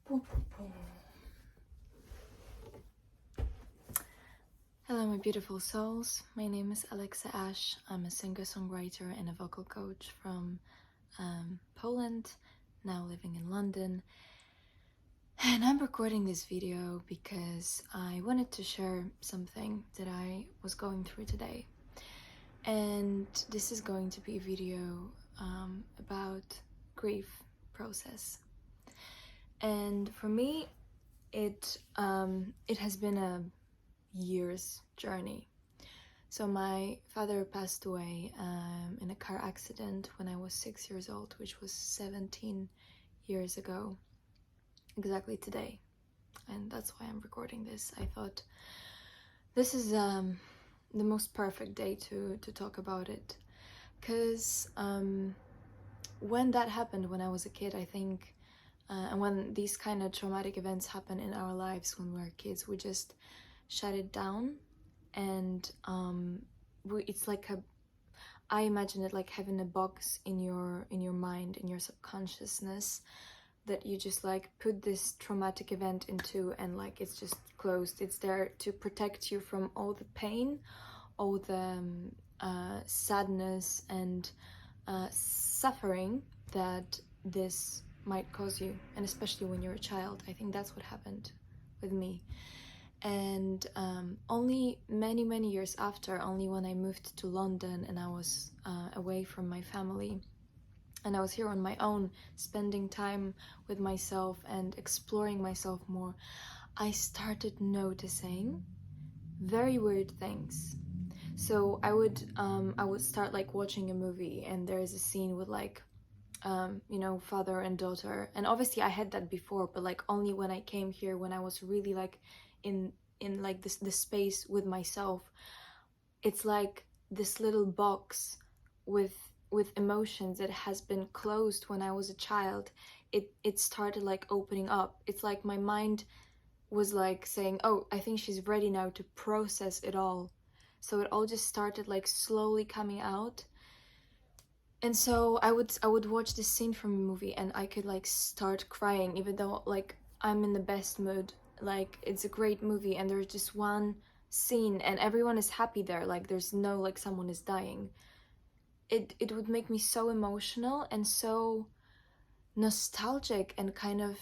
Boom, boom, boom. Hello, my beautiful souls. My name is Alexaash. I'm a singer-songwriter and a vocal coach from Poland, now living in London. And I'm recording this video because I wanted to share something that I was going through today. And this is going to be a video about grief process. And for me, it has been a year's journey. So my father passed away in a car accident when I was 6 years old, which was 17 years ago, exactly today. And that's why I'm recording this. I thought this is the most perfect day to talk about it, because when that happened when I was a kid, I think, and when these kind of traumatic events happen in our lives when we're kids, we just shut it down. And it's like I imagine it like having a box in your mind, in your subconsciousness, that you just like put this traumatic event into, and like it's just closed. It's there to protect you from all the pain, all the sadness and suffering that this might cause you, and especially when you're a child. I think that's what happened with me. And only many years after, only when I moved to London and I was away from my family, and I was here on my own, spending time with myself and exploring myself more, I started noticing very weird things. So I would start like watching a movie, and there is a scene with like father and daughter, and obviously I had that before, but like only when I came here, when I was really like in like this space with myself. It's like this little box with emotions that has been closed when I was a child. It started like opening up. It's like my mind was like saying, oh, I think she's ready now to process it all. So it all just started like slowly coming out. And so I would watch this scene from a movie, and I could like start crying, even though like I'm in the best mood. Like it's a great movie, and there's just one scene and everyone is happy there, like there's no like someone is dying. It would make me so emotional and so nostalgic, and kind of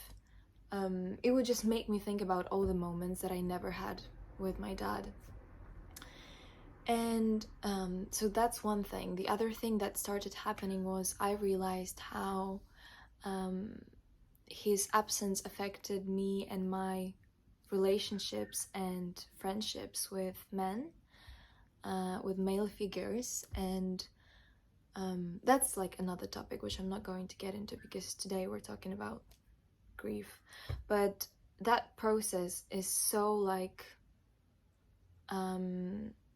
it would just make me think about all the moments that I never had with my dad. And so that's one thing. The other thing that started happening was I realized how his absence affected me and my relationships and friendships with men, with male figures. And that's like another topic which I'm not going to get into, because today we're talking about grief. But that process is so like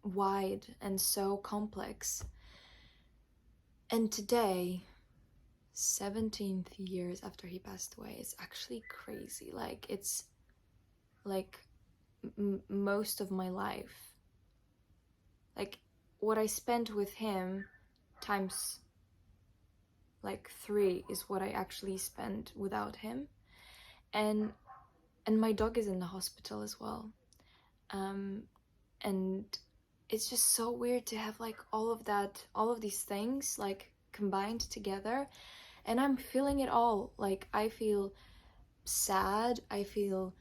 wide and so complex. And today, 17th years after he passed away, it's actually crazy. Like it's like most of my life, like what I spent with him times like 3 is what I actually spent without him. And my dog is in the hospital as well. And it's just so weird to have like all of these things like combined together, and I'm feeling it all. Like I feel sad, I feel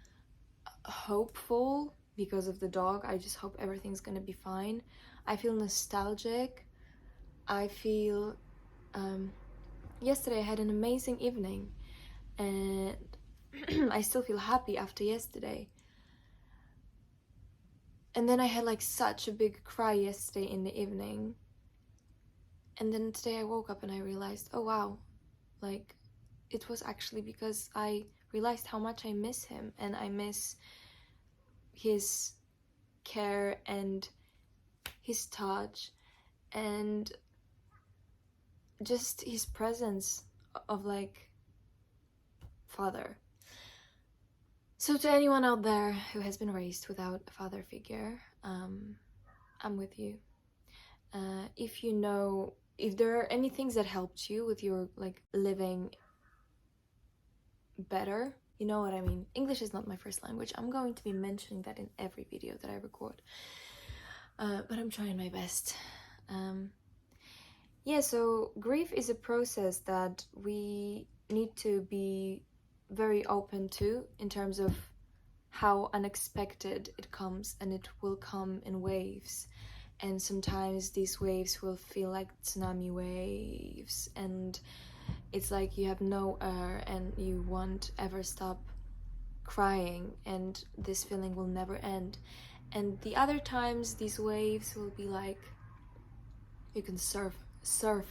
hopeful because of the dog. I just hope everything's gonna be fine. I feel nostalgic. I feel yesterday I had an amazing evening, and I still feel happy after yesterday. And then I had like such a big cry yesterday in the evening. And then today I woke up and I realized, oh wow, like it was actually because I realized how much I miss him, and I miss his care and his touch and just his presence of like father. So to anyone out there who has been raised without a father figure, I'm with you. If you know, if there are any things that helped you with your like living better You know what I mean? English is not my first language. I'm going to be mentioning that in every video that I record. But I'm trying my best. Yeah, so grief is a process that we need to be very open to in terms of how unexpected it comes, and it will come in waves. And sometimes these waves will feel like tsunami waves, and it's like you have no air and you won't ever stop crying, and this feeling will never end. And the other times these waves will be like you can surf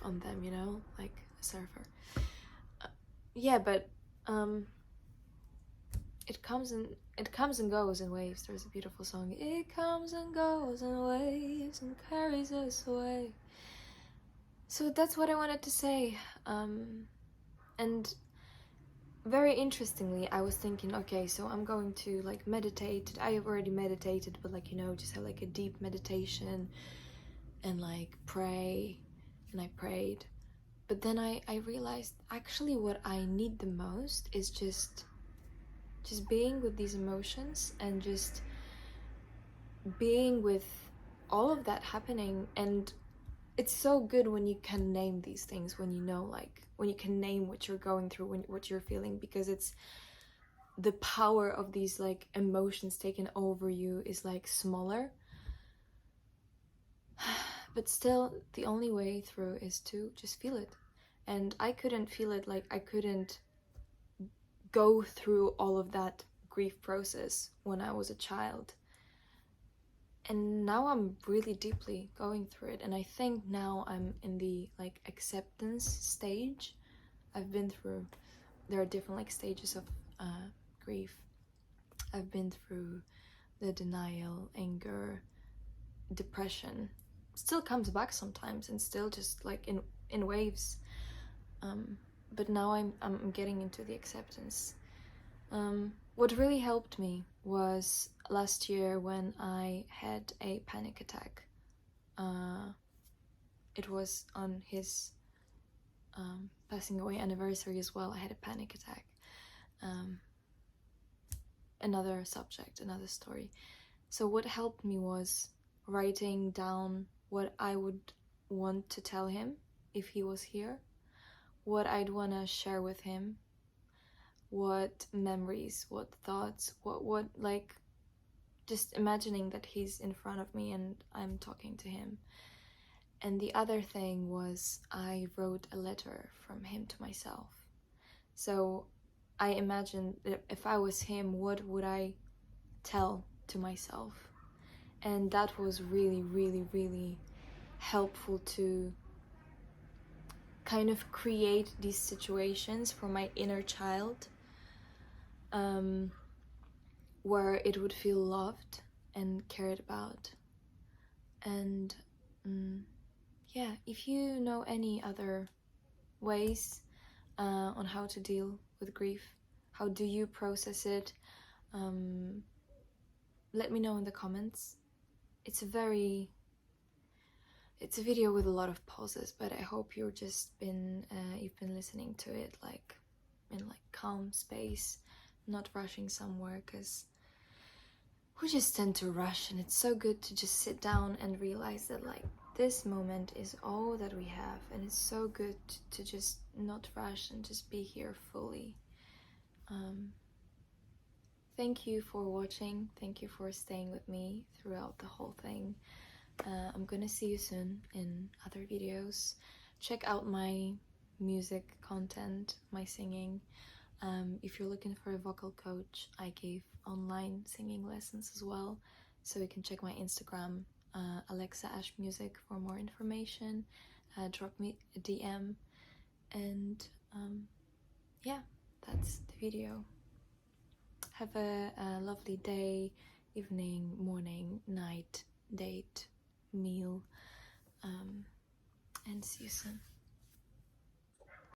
on them, you know, like a surfer. Yeah, but it comes and goes in waves. There's a beautiful song. It comes and goes in waves and carries us away. So that's what I wanted to say. And very interestingly, I was thinking, okay, so I'm going to like meditate. I have already meditated, but like, you know, just have like a deep meditation and like pray. And I prayed. But then I realized actually what I need the most is just being with these emotions and just being with all of that happening. And it's so good when you can name these things, when you know, like when you can name what you're going through, what you're feeling, because it's the power of these like emotions taking over you is like smaller. But still, the only way through is to just feel it. And I couldn't feel it, like I couldn't go through all of that grief process when I was a child. And now I'm really deeply going through it, and I think now I'm in the like acceptance stage. I've been through, there are different like stages of grief. I've been through the denial, anger, depression. Still comes back sometimes and still just like in waves. But now I'm getting into the acceptance. What really helped me was last year when I had a panic attack. It was on his passing away anniversary as well. I had a panic attack. Another subject, another story. So what helped me was writing down what I would want to tell him if he was here, what I'd want to share with him, what memories, what thoughts, what like just imagining that he's in front of me and I'm talking to him. And the other thing was I wrote a letter from him to myself. So I imagined that if I was him, what would I tell to myself? And that was really, really, really helpful to kind of create these situations for my inner child, where it would feel loved and cared about. And yeah, if you know any other ways on how to deal with grief, how do you process it, let me know in the comments. It's a video with a lot of pauses, but I hope you've been listening to it like in like calm space, not rushing somewhere, because we just tend to rush, and it's so good to just sit down and realize that like this moment is all that we have, and it's so good to just not rush and just be here fully. Thank you for watching. Thank you for staying with me throughout the whole thing. I'm gonna see you soon in other videos. Check out my music content, my singing. If you're looking for a vocal coach, I give online singing lessons as well, so you can check my Instagram, alexaash.music, for more information. Drop me a DM, and yeah, that's the video. Have a lovely day, evening, morning, night, date, meal, and see you soon.